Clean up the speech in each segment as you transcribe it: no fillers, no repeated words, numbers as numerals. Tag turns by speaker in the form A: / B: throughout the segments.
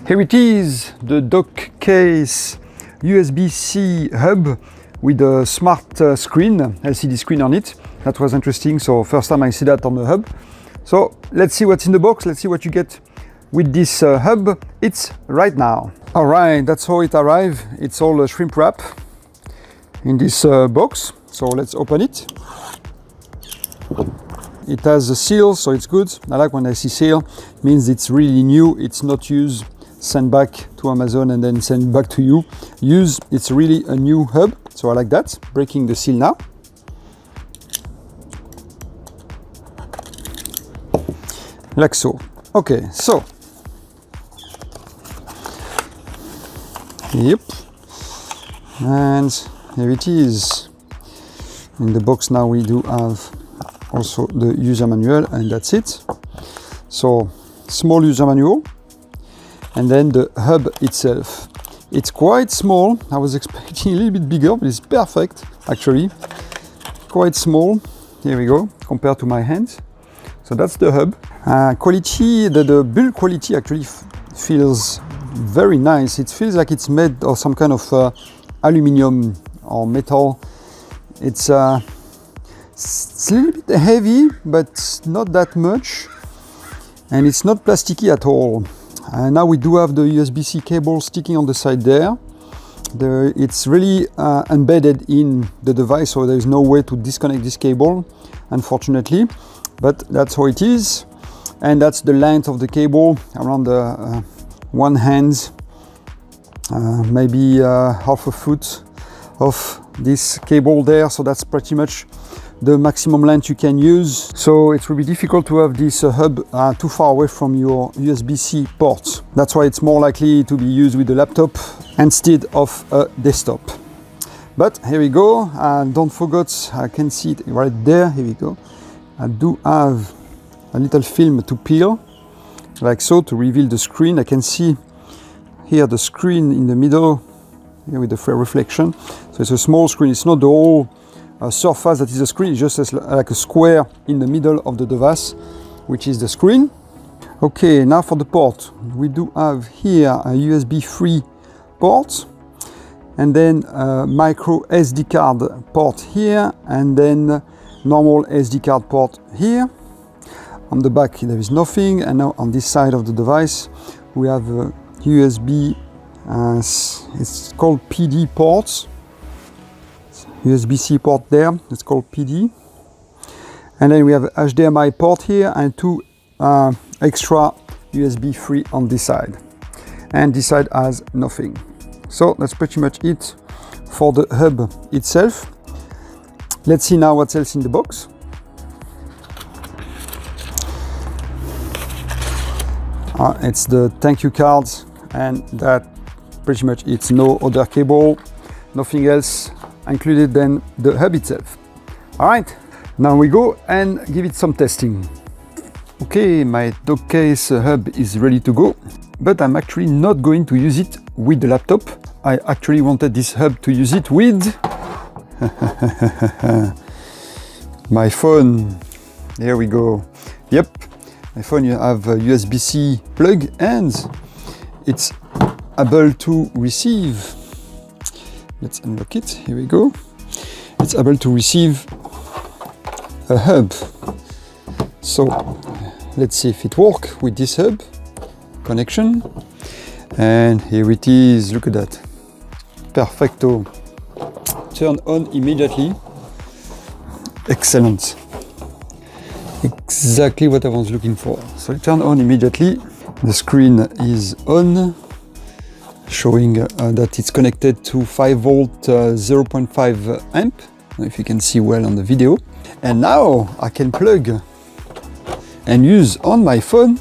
A: Here it is, the dock case USB-C hub with a smart screen, LCD screen on it. That was interesting, so first time I see that on the hub. So let's see what's in the box, let's see what you get with this hub. It's right now. All right, that's how it arrived. It's all shrimp wrap in this box. So let's open it. It has a seal, so it's good. I like when I see seal, it means it's really new, it's not used, send back to Amazon and then send back to you. It's really a new hub, so I like that. Breaking the seal now. Like so. Okay, so. Yep. And here it is. In the box now we do have also the user manual, and that's it. So, small user manual. And then the hub itself. It's quite small. I was expecting a little bit bigger, but it's perfect actually. Quite small. Here we go, compared to my hand. So that's the hub. Quality, the build quality actually feels very nice. It feels like it's made of some kind of aluminum or metal. It's a little bit heavy, but not that much. And it's not plasticky at all. And now we do have the USB-C cable sticking on the side there. It's really embedded in the device, so there is no way to disconnect this cable, unfortunately. But that's how it is. And that's the length of the cable, around one hand, maybe half a foot of this cable there. So that's pretty much the maximum length you can use. So it will be difficult to have this hub too far away from your USB-C port. That's why it's more likely to be used with a laptop instead of a desktop. But here we go. Don't forget, I can see it right there. Here we go. I do have a little film to peel, like so, to reveal the screen. I can see here the screen in the middle, here with the reflection. So it's a small screen. It's not the whole surface that is a screen, it's just like a square in the middle of the device, which is the screen. Okay, now for the port. We do have here a USB 3 port, and then a micro SD card port here, and then normal SD card port here. On the back there is nothing, and now on this side of the device we have a USB, it's called PD ports. USB-C port there, it's called PD. And then we have a HDMI port here and two extra USB 3 on this side. And this side has nothing. So that's pretty much it for the hub itself. Let's see now what else in the box. It's the thank you cards, and that pretty much it's no other cable, nothing else included than the hub itself. All right, now we go and give it some testing. Okay, my dock case hub is ready to go, but I'm actually not going to use it with the laptop. I actually wanted this hub to use it with my phone. There we go. Yep, my phone, you have a USB-C plug and it's able to receive. Let's unlock it, here we go. It's able to receive a hub. So let's see if it works with this hub connection. And here it is, look at that. Perfecto. Turn on immediately. Excellent. Exactly what I was looking for. So turn on immediately. The screen is on, showing that it's connected to 5 volt 0.5 amp. I don't know if you can see well on the video. And now I can plug and use on my phone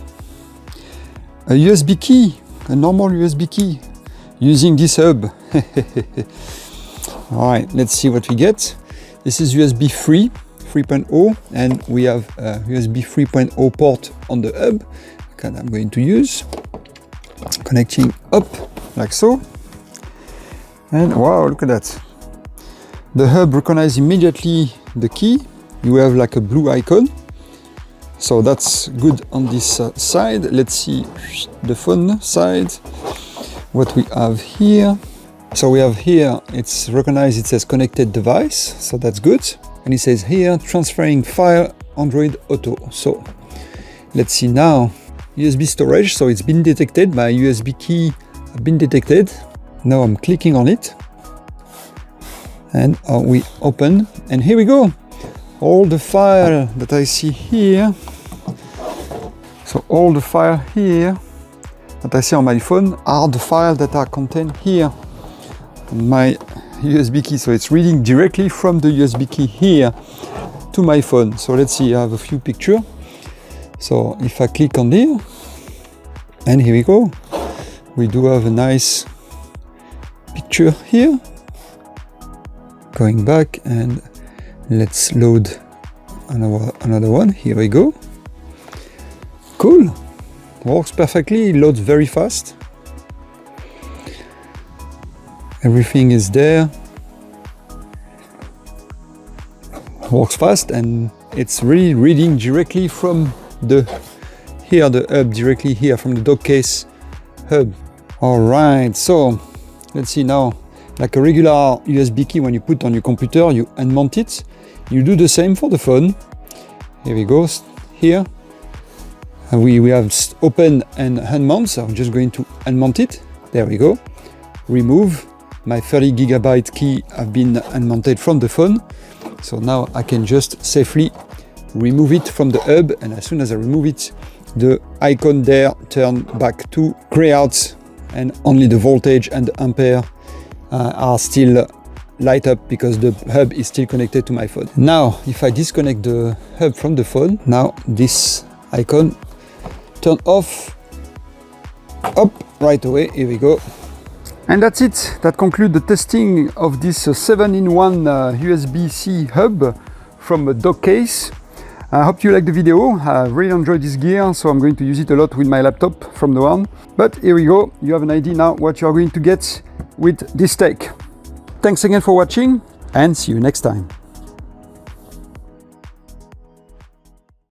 A: a USB key, a normal USB key, using this hub. All right, let's see what we get. This is USB 3.0, and we have a USB 3.0 port on the hub that I'm going to use. Connecting up like so, and wow, look at that. The hub recognizes immediately the key. You have like a blue icon, so that's good on this side. Let's see the phone side. what we have here. So we have here, it's recognized, it says connected device, so that's good. And it says here, transferring file Android Auto. So let's see now, USB storage, so it's been detected, my USB key have been detected. Now I'm clicking on it. And we open, and here we go. All the file that I see here. So all the file here that I see on my phone are the files that are contained here on my USB key. So it's reading directly from the USB key here to my phone. So let's see, I have a few pictures. So if I click on there, and here we go. We do have a nice picture here. Going back, and let's load another one. Here we go. Cool. Works perfectly. It loads very fast. Everything is there. Works fast, and it's really reading directly from the hub, directly here from the dock case hub. All right. So let's see now. Like a regular USB key, when you put on your computer, you unmount it. You do the same for the phone. Here we go, here. And we have open and unmount, so I'm just going to unmount it. There we go. Remove. My 30 gigabyte key have been unmounted from the phone. So now I can just safely remove it from the hub, and as soon as I remove it, the icon there turn back to gray out, and only the voltage and the ampere are still light up because the hub is still connected to my phone. Now, if I disconnect the hub from the phone, now this icon turn off, up right away. Here we go. And that's it. That concludes the testing of this 7-in-1 USB-C hub from a dock case. I hope you liked the video. I really enjoyed this gear, so I'm going to use it a lot with my laptop from now on. But here we go. You have an idea now what you're going to get with this tech. Thanks again for watching, and see you next time.